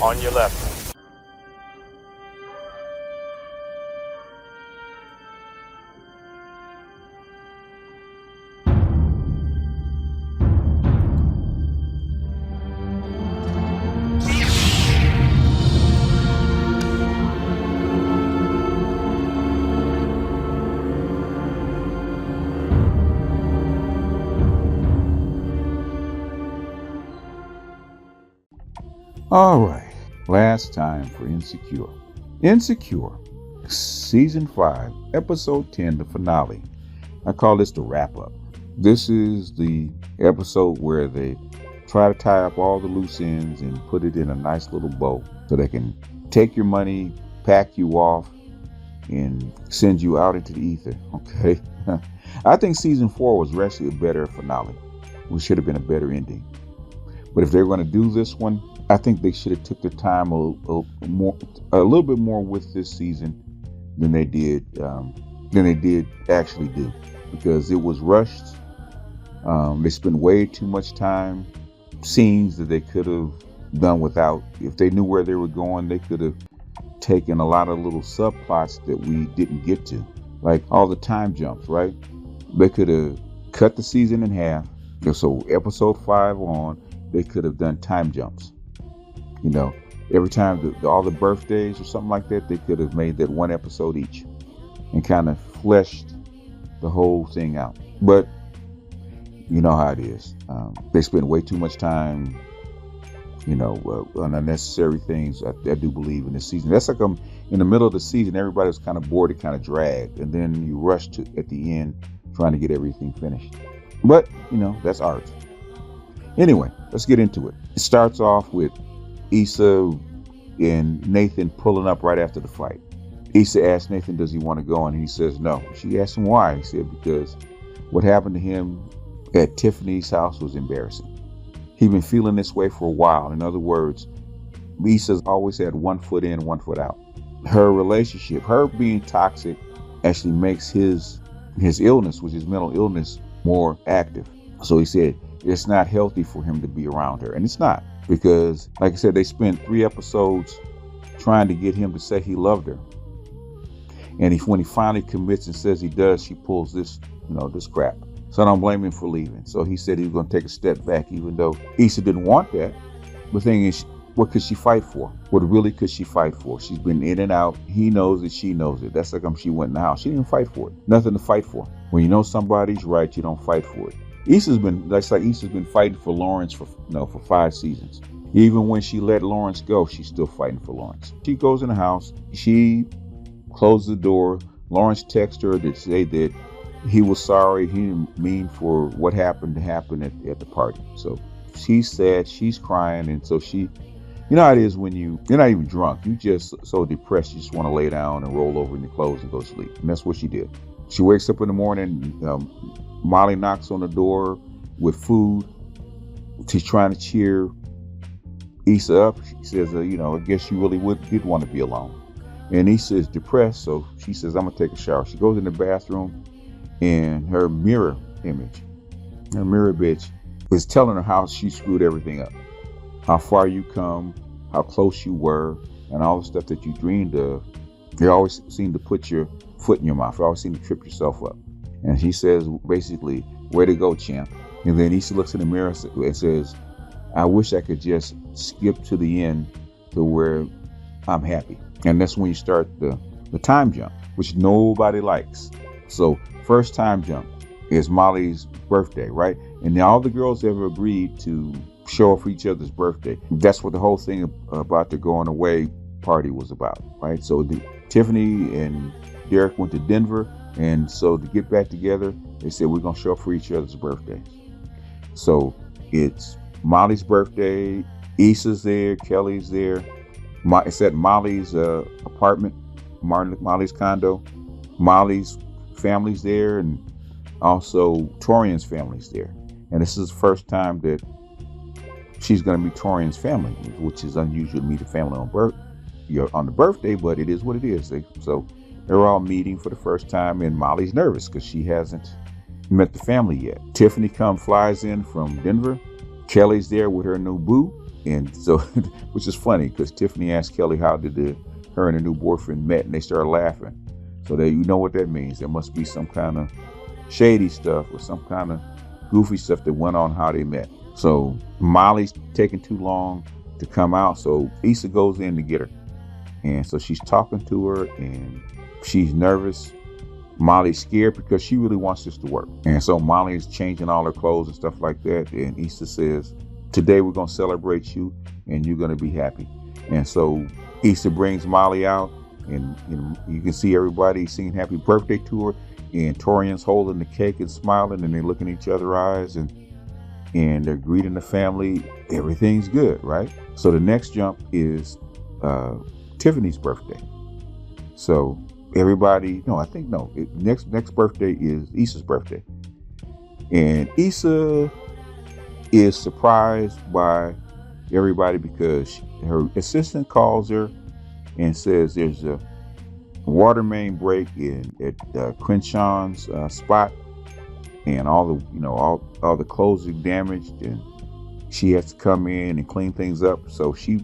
On your left. All right, last time for Insecure. Insecure, Season 5, Episode 10, the finale. I call this the wrap-up. This is the episode where they try to tie up all the loose ends and put it in a nice little bow so they can take your money, pack you off, and send you out into the ether, okay? I think Season 4 was actually a better finale. We should have been a better ending. But if they're going to do this one, I think they should have took their time a little bit more with this season than they did actually do, because it was rushed. They spent way too much time, scenes that they could have done without. If they knew where they were going, they could have taken a lot of little subplots that we didn't get to, like all the time jumps, right? They could have cut the season in half. So episode 5 on, they could have done time jumps. You know, every time all the birthdays or something like that, they could have made that one episode each and kind of fleshed the whole thing out. But you know how it is. They spend way too much time, on unnecessary things. I do believe in this season. That's like in the middle of the season, everybody was kind of bored, it kind of dragged, and then you rush to at the end trying to get everything finished. But that's art. Anyway, let's get into it. It starts off with Issa and Nathan pulling up right after the fight. Issa asks Nathan, does he want to go? And he says no. She asks him why. He said because what happened to him at Tiffany's house was embarrassing. He'd been feeling this way for a while. In other words, Issa's always had one foot in, one foot out. Her relationship, her being toxic, actually makes his illness, which is mental illness, more active. So he said it's not healthy for him to be around her. And it's not. Because, like I said, they spent 3 episodes trying to get him to say he loved her. And when he finally commits and says he does, she pulls this crap. So I don't blame him for leaving. So he said he was going to take a step back, even though Issa didn't want that. The thing is, what could she fight for? What really could she fight for? She's been in and out. He knows it. She knows it. That's like she went in the house. She didn't fight for it. Nothing to fight for. When you know somebody's right, you don't fight for it. Issa's been fighting for Lawrence for 5 seasons. Even when she let Lawrence go, she's still fighting for Lawrence. She goes in the house. She closes the door. Lawrence texts her to say that he was sorry. He didn't mean for what happened to happen at the party. So she's sad. She's crying. And so she, you know how it is when you're not even drunk. You just so depressed. You just want to lay down and roll over in your clothes and go to sleep. And that's what she did. She wakes up in the morning. Molly knocks on the door with food. She's trying to cheer Issa up. She says, I guess you really did want to be alone. And Issa is depressed, so she says, I'm going to take a shower. She goes in the bathroom, and her mirror bitch, is telling her how she screwed everything up. How far you come, how close you were, and all the stuff that you dreamed of. You always seem to put your foot in your mouth. You always seem to trip yourself up. And she says, basically, way to go, champ. And then Issa looks in the mirror and says, I wish I could just skip to the end to where I'm happy. And that's when you start the time jump, which nobody likes. So first time jump is Molly's birthday, right? And all the girls ever agreed to show up for each other's birthday. That's what the whole thing about the going away party was about, right? So Tiffany and Derek went to Denver. And so to get back together, they said, we're going to show up for each other's birthdays. So it's Molly's birthday. Issa's there. Kelly's there. It's at Molly's apartment, Molly's condo. Molly's family's there, and also Torian's family's there. And this is the first time that she's going to meet Torian's family, which is unusual to meet a family on the birthday, but it is what it is. So they're all meeting for the first time, and Molly's nervous because she hasn't met the family yet. Tiffany flies in from Denver. Kelly's there with her new boo, And so, which is funny because Tiffany asked Kelly how did her and her new boyfriend met, and they started laughing. So you know what that means. There must be some kind of shady stuff or some kind of goofy stuff that went on how they met. So Molly's taking too long to come out, so Issa goes in to get her. And so she's talking to her and she's nervous. Molly's scared because she really wants this to work. And so Molly is changing all her clothes and stuff like that. And Issa says, today we're going to celebrate you and you're going to be happy. And so Issa brings Molly out and you can see everybody singing happy birthday to her. And Torian's holding the cake and smiling and they're looking in each other's eyes and they're greeting the family. Everything's good, right? So the next jump is Tiffany's birthday. So everybody, next birthday is Issa's birthday. And Issa is surprised by everybody because her assistant calls her and says there's a water main break at Crenshawn's spot, and all the clothes are damaged, and she has to come in and clean things up. So she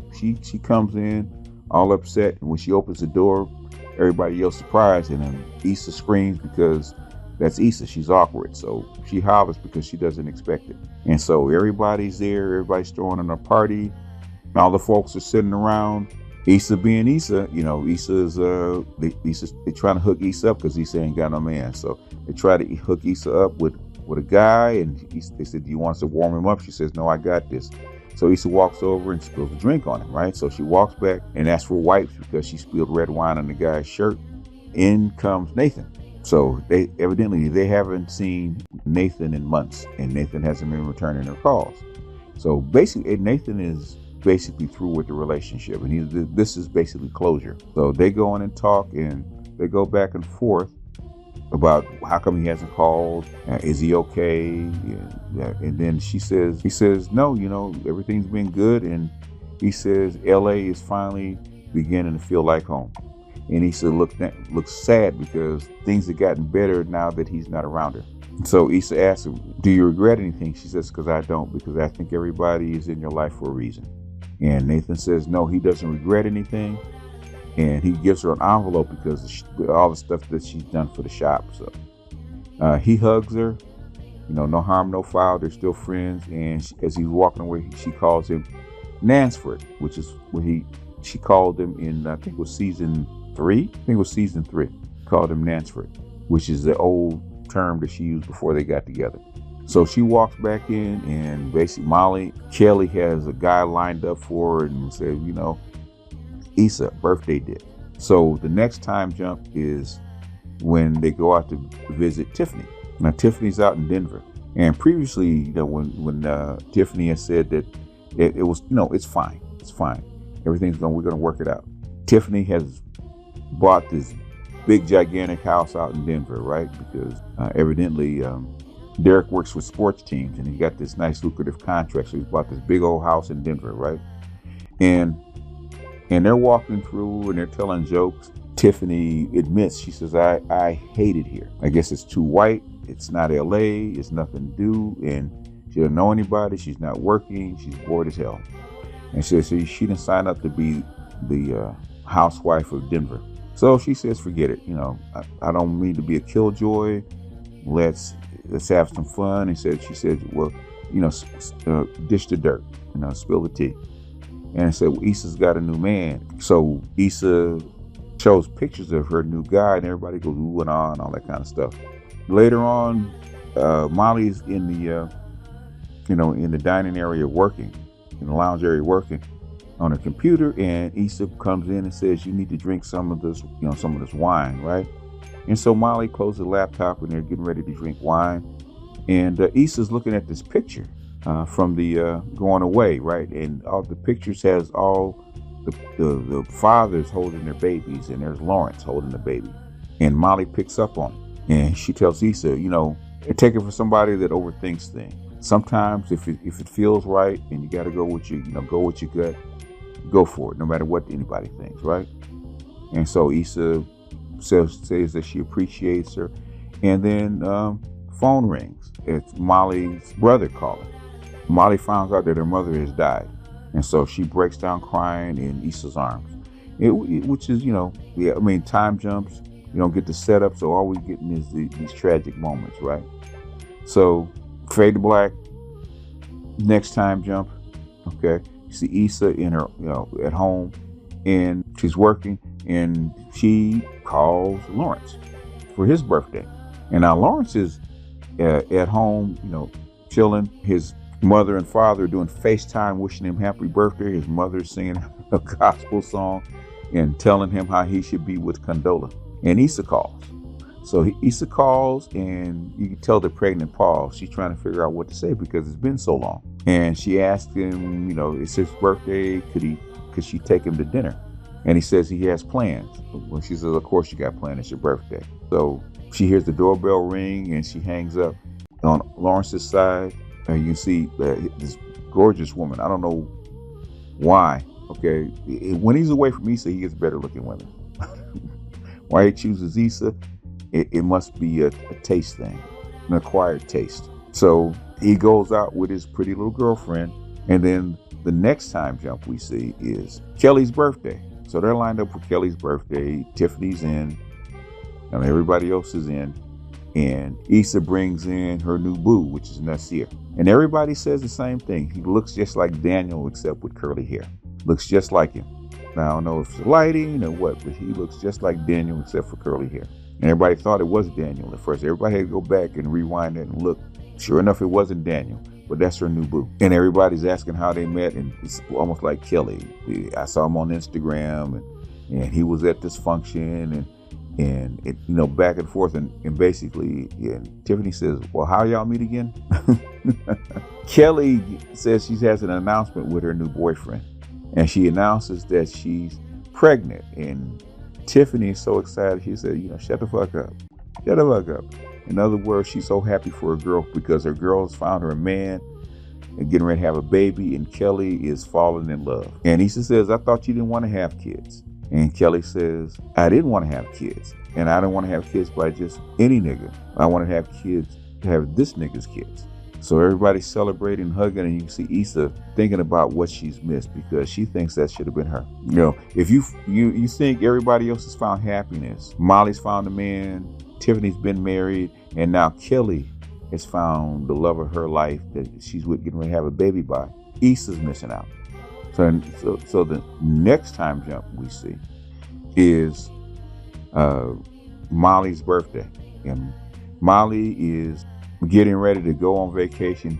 comes in all upset, and when she opens the door, everybody yells surprise, and then Issa screams because that's Issa. She's awkward, so she hollers because she doesn't expect it. And so everybody's there, everybody's throwing in a party, and all the folks are sitting around. Issa being Issa, Issa's they're trying to hook Issa up because Issa ain't got no man. So they try to hook Issa up with a guy, and they said, do you want us to warm him up? She says, no, I got this. So Issa walks over and spills a drink on him, right? So she walks back and asks for wipes because she spilled red wine on the guy's shirt. In comes Nathan. So they haven't seen Nathan in months, and Nathan hasn't been returning her calls. So basically, Nathan is basically through with the relationship, and this is basically closure. So they go in and talk, and they go back and forth about how come he hasn't called, is he okay? And then he says no, everything's been good, and he says LA is finally beginning to feel like home. And Issa looks sad because things have gotten better now that he's not around her. So Issa asks him, do you regret anything? She says, because I don't, because I think everybody is in your life for a reason. And Nathan says, no, he doesn't regret anything. And he gives her an envelope because of all the stuff that she's done for the shop. So he hugs her, no harm, no foul. They're still friends. And as he's walking away, she calls him Nansford, which is what she called him in, I think it was season 3. Called him Nansford, which is the old term that she used before they got together. So she walks back in, and basically Kelly has a guy lined up for her and says, Issa, birthday dip. So the next time jump is when they go out to visit Tiffany. Now Tiffany's out in Denver, and previously, when Tiffany had said that it was, it's fine, we're gonna work it out. Tiffany has bought this big gigantic house out in Denver, right? Because evidently Derek works with sports teams, and he got this nice lucrative contract, so he's bought this big old house in Denver, right? And they're walking through and they're telling jokes. Tiffany admits, she says, I hate it here. I guess it's too white. It's not LA. It's nothing to do. And she doesn't know anybody. She's not working. She's bored as hell. And she says she didn't sign up to be the housewife of Denver. So she says, forget it. I don't mean to be a killjoy. Let's have some fun. And she said, well, dish the dirt, spill the tea. And I said, well, Issa's got a new man. So Issa shows pictures of her new guy, and everybody goes ooh and ah and all that kind of stuff. Later on, Molly's in the, in the dining area working, in the lounge area working on her computer, and Issa comes in and says, you need to drink some of this wine, right? And so Molly closes the laptop, and they're getting ready to drink wine. And Issa's looking at this picture from the going away, right? And all the pictures has all the fathers holding their babies, and there's Lawrence holding the baby. And Molly picks up on it, and she tells Issa, take it for somebody that overthinks things. Sometimes if it feels right, and you got to go with your gut, go for it, no matter what anybody thinks, right? And so Issa says that she appreciates her, and then phone rings. It's Molly's brother calling. Molly finds out that her mother has died, And so she breaks down crying in Issa's arms, which is, yeah, I mean, time jumps. You don't get the setup, so all we're getting is these tragic moments, right? So, fade to black, next time jump, okay? You see Issa in her, at home, and she's working, and she calls Lawrence for his birthday. And now Lawrence is at home, chilling. His mother and father are doing FaceTime, wishing him happy birthday. His mother's singing a gospel song and telling him how he should be with Condola. And Issa calls. So Issa calls, and you can tell the pregnant pause. She's trying to figure out what to say because it's been so long. And she asked him, it's his birthday. Could she take him to dinner? And he says he has plans. Well, she says, of course you got plans. It's your birthday. So she hears the doorbell ring, and she hangs up. On Lawrence's side, you can see this gorgeous woman. I don't know why. Okay, when he's away from Issa, he gets better looking women. Why he chooses Issa, it must be a taste thing, an acquired taste. So he goes out with his pretty little girlfriend, and then the next time jump we see is Kelly's birthday. So they're lined up for Kelly's birthday. Tiffany's in, and everybody else is in. And Issa brings in her new boo, which is Nasir. And everybody says the same thing. He looks just like Daniel, except with curly hair. Looks just like him. Now, I don't know if it's lighting or what, but he looks just like Daniel, except for curly hair. And everybody thought it was Daniel at first. Everybody had to go back and rewind it and look. Sure enough, it wasn't Daniel, but that's her new boo. And everybody's asking how they met, and it's almost like Kelly. I saw him on Instagram, and he was at this function, and it, back and forth, and basically, Tiffany says, well, how y'all meet again? Kelly says she has an announcement with her new boyfriend, and she announces that she's pregnant, and Tiffany is so excited. She said, shut the fuck up. Shut the fuck up. In other words, she's so happy for her girl because her girl has found her a man and getting ready to have a baby, and Kelly is falling in love. And Issa says, I thought you didn't want to have kids. And Kelly says, I didn't want to have kids. And I don't want to have kids by just any nigga. I want to have kids, to have this nigga's kids. So everybody's celebrating, hugging, and you can see Issa thinking about what she's missed because she thinks that should have been her. If you think everybody else has found happiness, Molly's found a man, Tiffany's been married, and now Kelly has found the love of her life that she's with, getting ready to have a baby by. Issa's missing out. So the next time jump we see is Molly's birthday, and Molly is getting ready to go on vacation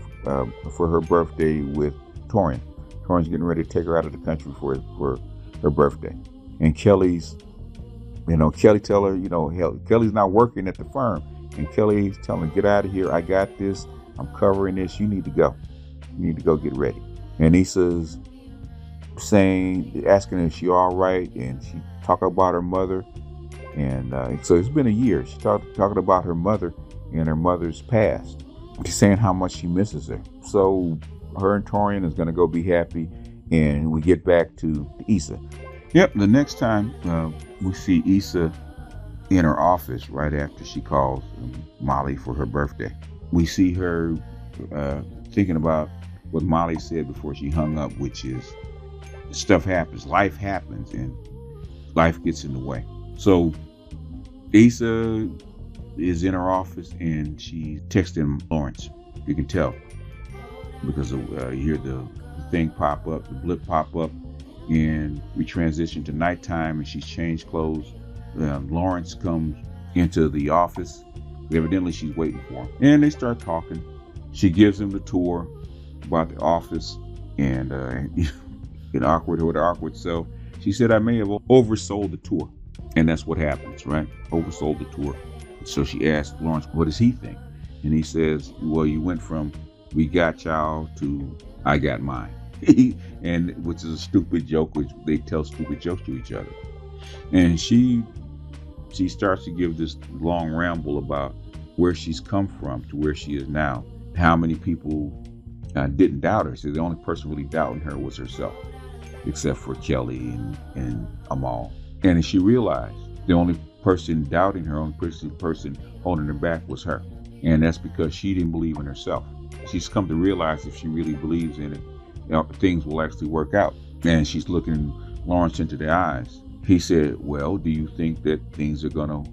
for her birthday with Torian. Torian's getting ready to take her out of the country for her birthday, and Kelly tell her, Kelly's not working at the firm, and Kelly's telling her, get out of here. I got this. I'm covering this. You need to go. You need to go get ready. And Issa's asking her if she all right, and she talking about her mother, and so it's been a year. She talking about her mother and her mother's past. She's saying how much she misses her. So her and Torian is going to go be happy, and we get back to Issa. Yep, the next time we see Issa in her office right after she calls Molly for her birthday. We see her thinking about what Molly said before she hung up, which is stuff happens, life happens, and life gets in the way. So Issa is in her office, and she's texting Lawrence. You can tell because you hear the thing pop up, the blip pop up, and we transition to nighttime, and she's changed clothes. Lawrence comes into the office. Evidently, she's waiting for him, and they start talking. She gives him the tour about the office, and in awkward self, she said, I may have oversold the tour. And that's what happens, right? Oversold the tour. So she asked Lawrence, what does he think? And he says, well, you went from we got y'all to I got mine. And which is a stupid joke, which they tell stupid jokes to each other. And she starts to give this long ramble about where she's come from to where she is now. How many people didn't doubt her. So the only person really doubting her was herself, except for Kelly and Amal. And she realized the only person doubting her, only person holding her back was her. And that's because she didn't believe in herself. She's come to realize if she really believes in it, things will actually work out. And she's looking Lawrence into the eyes. He said, well, do you think that things are going to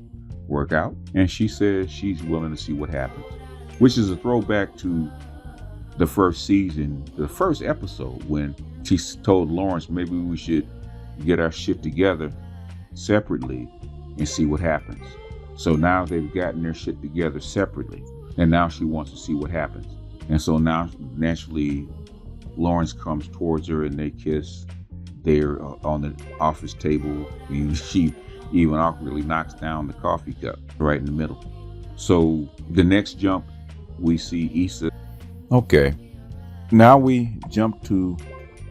work out? And she says she's willing to see what happens, which is a throwback to the first season, the first episode, when she told Lawrence maybe we should get our shit together separately and see what happens. So now they've gotten their shit together separately, and now she wants to see what happens. And so now naturally Lawrence comes towards her and they kiss. They're on the office table. She even awkwardly knocks down the coffee cup right in the middle. So the next jump, we see Issa. Okay, now we jump to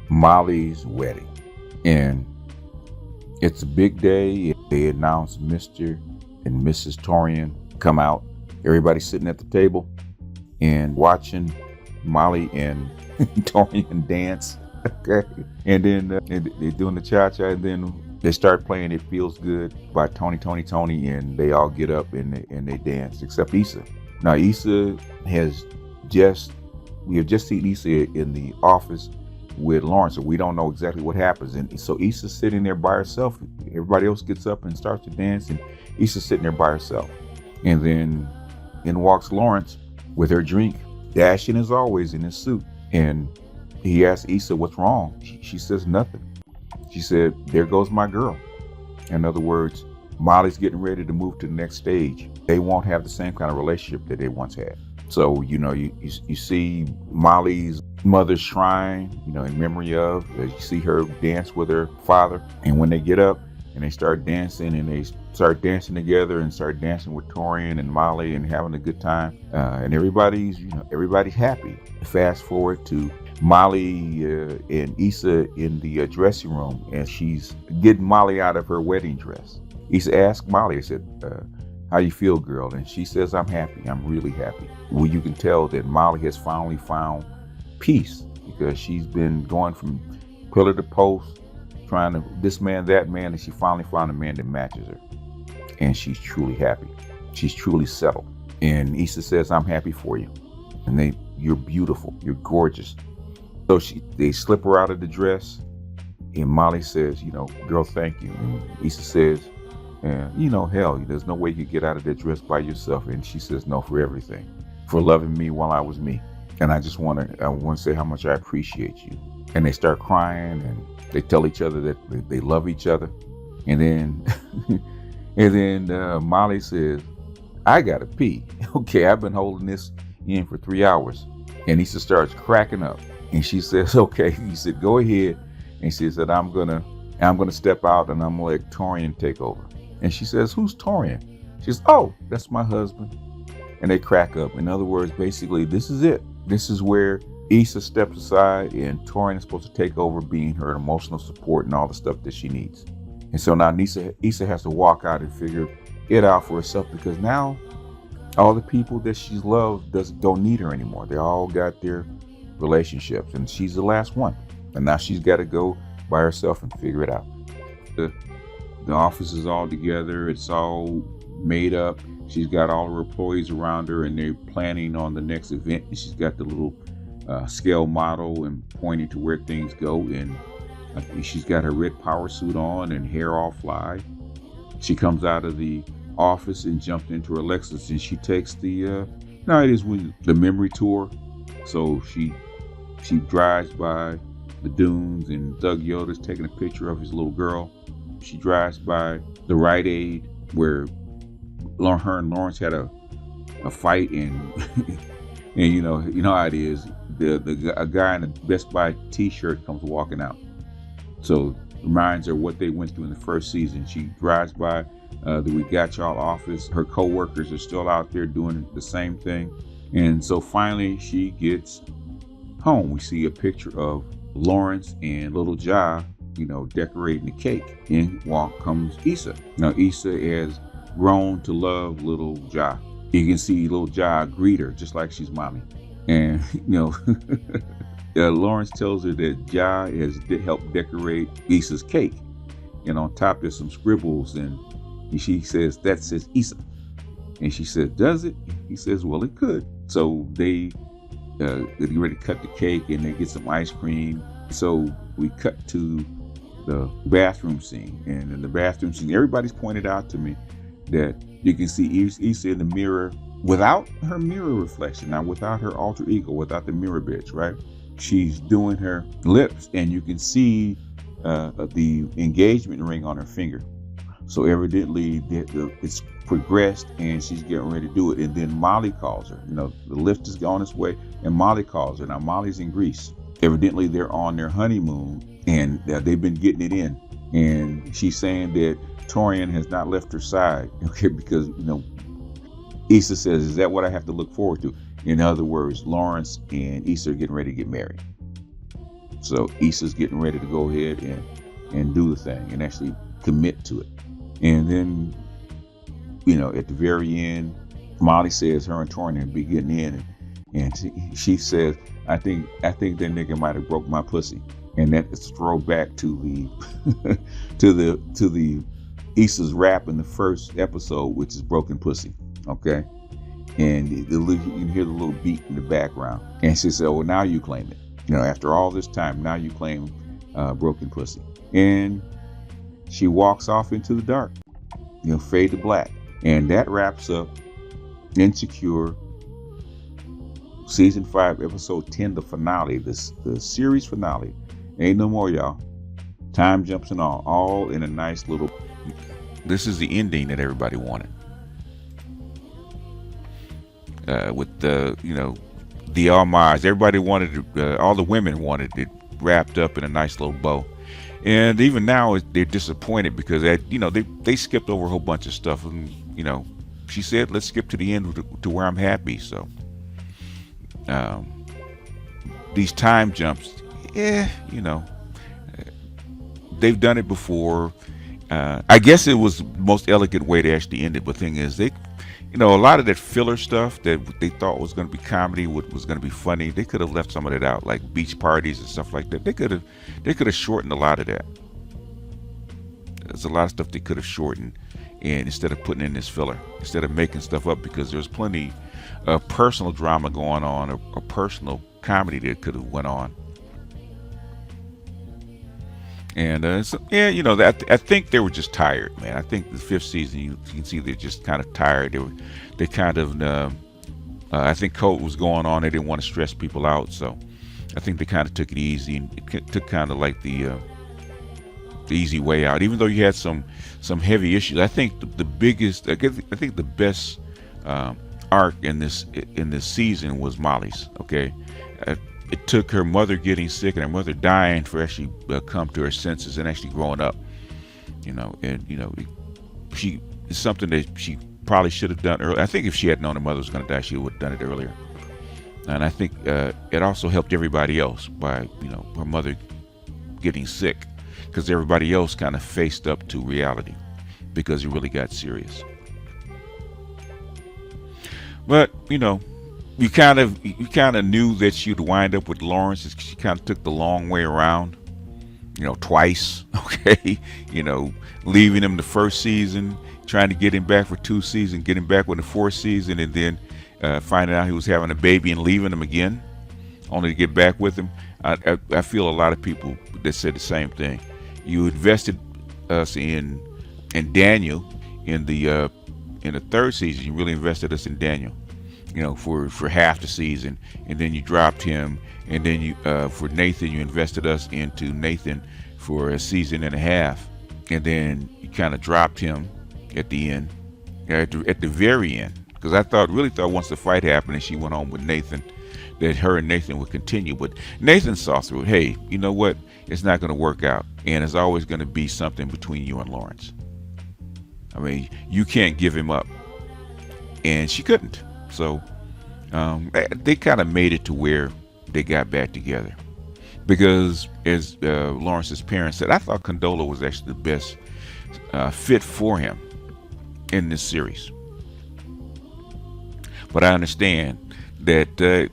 Molly's wedding, and it's a big day. They announce Mr. and Mrs. Torian come out. Everybody's sitting at the table and watching Molly and Torian dance. Okay, and then they're doing the cha-cha, and then they start playing "It Feels Good" by Tony, and they all get up and they dance, except Issa. Now Issa we have just seen Issa in the office with Lawrence, so we don't know exactly what happens. And so Issa's sitting there by herself. Everybody else gets up and starts to dance, and Issa's sitting there by herself. And then in walks Lawrence with her drink, dashing as always in his suit. And he asks Issa what's wrong. She says nothing. She said, there goes my girl. In other words, Molly's getting ready to move to the next stage. They won't have the same kind of relationship that they once had. So, you see Molly's mother's shrine, in memory of. You see her dance with her father. And when they get up and they start dancing, and they start dancing together and start dancing with Torian and Molly and having a good time. And everybody's happy. Fast forward to Molly and Issa in the dressing room, and she's getting Molly out of her wedding dress. Issa asked Molly, I said, how you feel, girl? And she says, I'm happy. I'm really happy. Well, you can tell that Molly has finally found peace, because she's been going from pillar to post, trying to this man, that man, and she finally found a man that matches her. And she's truly happy. She's truly settled. And Issa says, I'm happy for you. And you're beautiful. You're gorgeous. So they slip her out of the dress, and Molly says, girl, thank you. And Issa says, hell, there's no way you could get out of that dress by yourself. And she says, no, for everything, for loving me while I was me. And I want to say how much I appreciate you. And they start crying, and they tell each other that they love each other. And then Molly says, I gotta pee. Okay, I've been holding this in for 3 hours. And Issa starts cracking up. And she says, okay. He said, go ahead. And she said, I'm gonna step out, and I'm gonna let Torian take over. And she says, who's Torian? She says, oh, that's my husband. And they crack up. In other words, basically, this is it. This is where Issa steps aside, and Torian is supposed to take over, being her emotional support and all the stuff that she needs. And so now Issa has to walk out and figure it out for herself, because now all the people that she's loved don't need her anymore. They all got their relationships, and she's the last one. And now she's got to go by herself and figure it out. The office is all together. It's all made up. She's got all her employees around her, and they're planning on the next event. And she's got the little scale model and pointing to where things go. And she's got her red power suit on and hair all fly. She comes out of the office and jumps into her Lexus, and she takes the memory tour. So she drives by the dunes, and Doug Yoda's taking a picture of his little girl. She drives by the Rite Aid where her and Lawrence had a fight, and and you know how it is. A guy in a Best Buy T-shirt comes walking out. So reminds her what they went through in the first season. She drives by the We Got Y'all office. Her co-workers are still out there doing the same thing. And so finally she gets home. We see a picture of Lawrence and little Ja, decorating the cake. In comes Issa. Now Issa has grown to love little Ja. You can see little Ja greet her just like she's mommy. And Lawrence tells her that Ja has helped decorate Issa's cake. And on top there's some scribbles, and she says, that says Issa. And she said, does it? He says, well, it could. So they getting ready to cut the cake and they get some ice cream. So we cut to the bathroom scene, and in the bathroom scene, everybody's pointed out to me that you can see Issa in the mirror without her mirror reflection, now without her alter ego, without the mirror bitch, right? She's doing her lips, and you can see the engagement ring on her finger. So evidently it's progressed and she's getting ready to do it. And then Molly calls her. The lift is on its way, and Molly calls her. Now Molly's in Greece. Evidently they're on their honeymoon, and they've been getting it in. And she's saying that Torian has not left her side, okay, because Issa says, "Is that what I have to look forward to?" In other words, Lawrence and Issa are getting ready to get married. So Issa's getting ready to go ahead and do the thing and actually commit to it. And then, at the very end, Molly says her and Torian be getting in, and she says, I think that nigga might have broke my pussy. And that is a throwback to the to the Issa's rap in the first episode, which is broken pussy. Okay. And you can hear the little beat in the background. And she said, well, now you claim it. After all this time, now you claim broken pussy. And she walks off into the dark, fade to black. And that wraps up Insecure Season 5, Episode 10, the finale, the series finale. Ain't no more, y'all. Time jumps and all in a nice little... This is the ending that everybody wanted. With the homage. Everybody wanted all the women wanted it wrapped up in a nice little bow. And even now they're disappointed because they skipped over a whole bunch of stuff. And she said, let's skip to the end to where I'm happy. So these time jumps, they've done it before. I guess it was the most elegant way to actually end it. But the thing is, a lot of that filler stuff that they thought was going to be comedy, was going to be funny, they could have left some of it out, like beach parties and stuff like that. They could have shortened a lot of that. There's a lot of stuff they could have shortened, and instead of putting in this filler, instead of making stuff up, because there's plenty of personal drama going on, or personal comedy that could have went on. And I think they were just tired, man. I think the 5th season, you can see they're just kind of tired. They kind of, I think Colt was going on. They didn't want to stress people out, so I think they kind of took it easy, and it took kind of like the easy way out. Even though you had some heavy issues, I think the best arc in this season was Molly's. Okay. It took her mother getting sick and her mother dying for actually come to her senses and actually growing up, it's something that she probably should have done earlier. I think if she had known her mother was going to die, she would have done it earlier. And I think it also helped everybody else by, her mother getting sick, because everybody else kind of faced up to reality because it really got serious. But, you kind of knew that she'd wind up with Lawrence. She kind of took the long way around, twice. Okay, leaving him the first season, trying to get him back for 2 seasons, get him back with the 4th season, and then finding out he was having a baby and leaving him again, only to get back with him. I feel a lot of people that said the same thing. You invested us in Daniel in the 3rd season. You really invested us in Daniel, for half the season, and then you dropped him, and then you for Nathan, you invested us into Nathan for a season and a half, and then you kind of dropped him at the end, at the very end, because I really thought once the fight happened and she went home with Nathan, that her and Nathan would continue. But Nathan saw through it. Hey, you know what? It's not going to work out, and it's always going to be something between you and Lawrence. I mean, you can't give him up, and she couldn't. So they kind of made it to where they got back together, because as Lawrence's parents said, I thought Condola was actually the best fit for him in this series. But I understand that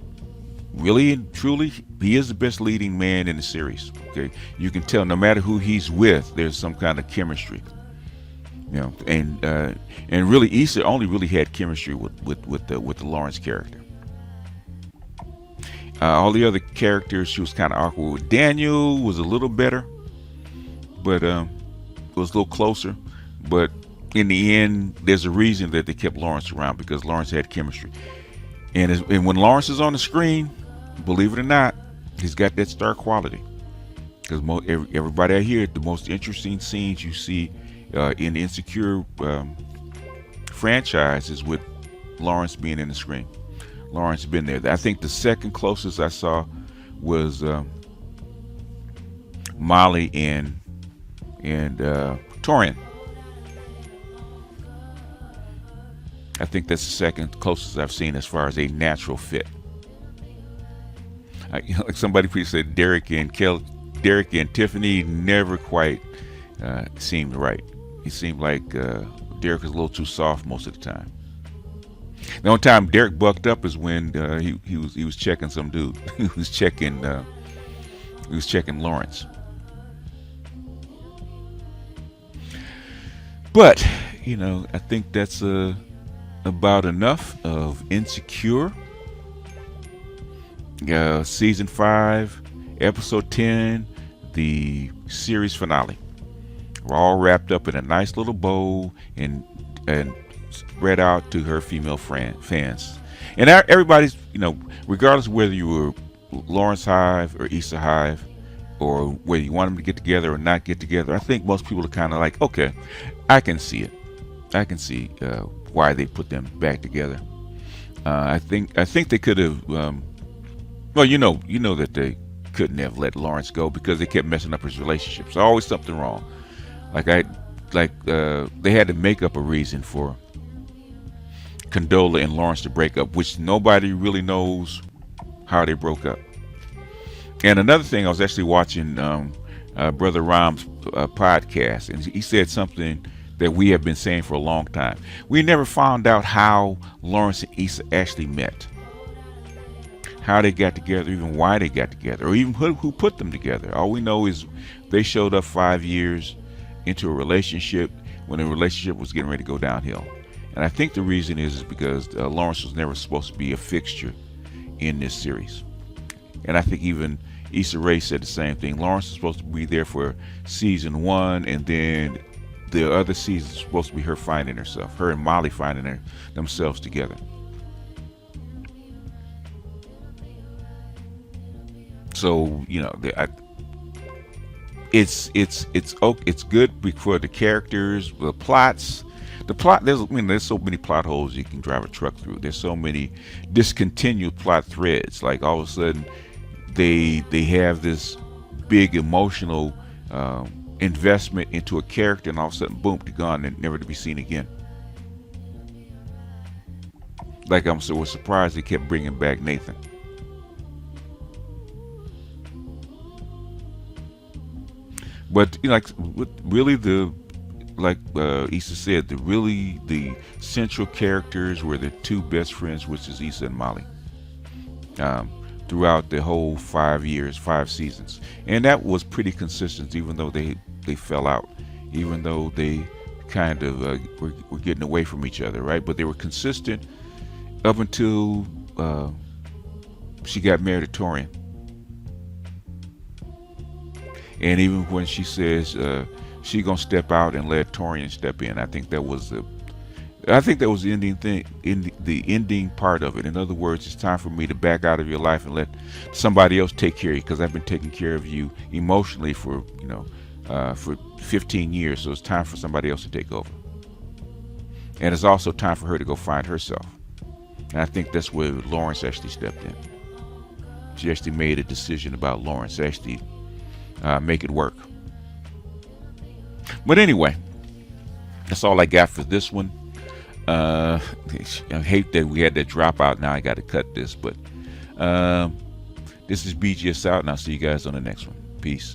really and truly, he is the best leading man in the series. Okay, you can tell no matter who he's with, there's some kind of chemistry. And really, Issa only really had chemistry with the Lawrence character. All the other characters, she was kind of awkward with. Daniel was a little better, but it was a little closer. But in the end, there's a reason that they kept Lawrence around, because Lawrence had chemistry. And when Lawrence is on the screen, believe it or not, he's got that star quality. Because everybody out here, the most interesting scenes you see in the Insecure franchise is with Lawrence being in the screen. Lawrence has been there. I think the second closest I saw was Molly and Torian. I think that's the second closest I've seen as far as a natural fit. Like somebody said, Derek and Tiffany never quite seemed right. It seemed like Derek was a little too soft most of the time. The only time Derek bucked up is when he was checking some dude. he was checking Lawrence. But I think that's about enough of Insecure. Season 5, episode 10, the series finale. We're all wrapped up in a nice little bow and spread out to her female fans. And everybody's, regardless of whether you were Lawrence Hive or Issa Hive, or whether you want them to get together or not get together, I think most people are kind of like, okay, I can see it. I can see why they put them back together. I think they could have. Well, you know that they couldn't have let Lawrence go because they kept messing up his relationships. Always something wrong. They had to make up a reason for Condola and Lawrence to break up, which nobody really knows how they broke up. And another thing, I was actually watching Brother Ram's podcast, and he said something that we have been saying for a long time. We never found out how Lawrence and Issa actually met, how they got together, even why they got together, or even who put them together. All we know is they showed up 5 years into a relationship when the relationship was getting ready to go downhill. And I think the reason is because Lawrence was never supposed to be a fixture in this series. And I think even Issa Rae said the same thing. Lawrence is supposed to be there for season 1, and then the other season is supposed to be her finding herself, her and Molly finding themselves together. So it's good for the characters, the plots. There's so many plot holes you can drive a truck through. There's so many discontinued plot threads. Like all of a sudden, they have this big emotional investment into a character, and all of a sudden, boom, they're gone and never to be seen again. Like was surprised they kept bringing back Nathan. But really Issa said, the central characters were the two best friends, which is Issa and Molly, throughout the whole 5 years, 5 seasons, and that was pretty consistent. Even though they fell out, even though they kind of were getting away from each other, right? But they were consistent up until she got married to Torian. And even when she says she gonna step out and let Torian step in, I think that was the ending thing, in the ending part of it. In other words, it's time for me to back out of your life and let somebody else take care of you, because I've been taking care of you emotionally for 15 years. So it's time for somebody else to take over. And it's also time for her to go find herself. And I think that's where Lawrence actually stepped in. She actually made a decision about Lawrence, actually make it work. But anyway, that's all I got for this one. I hate that we had that drop out. Now I got to cut this, but this is BGS out, and I'll see you guys on the next one. Peace.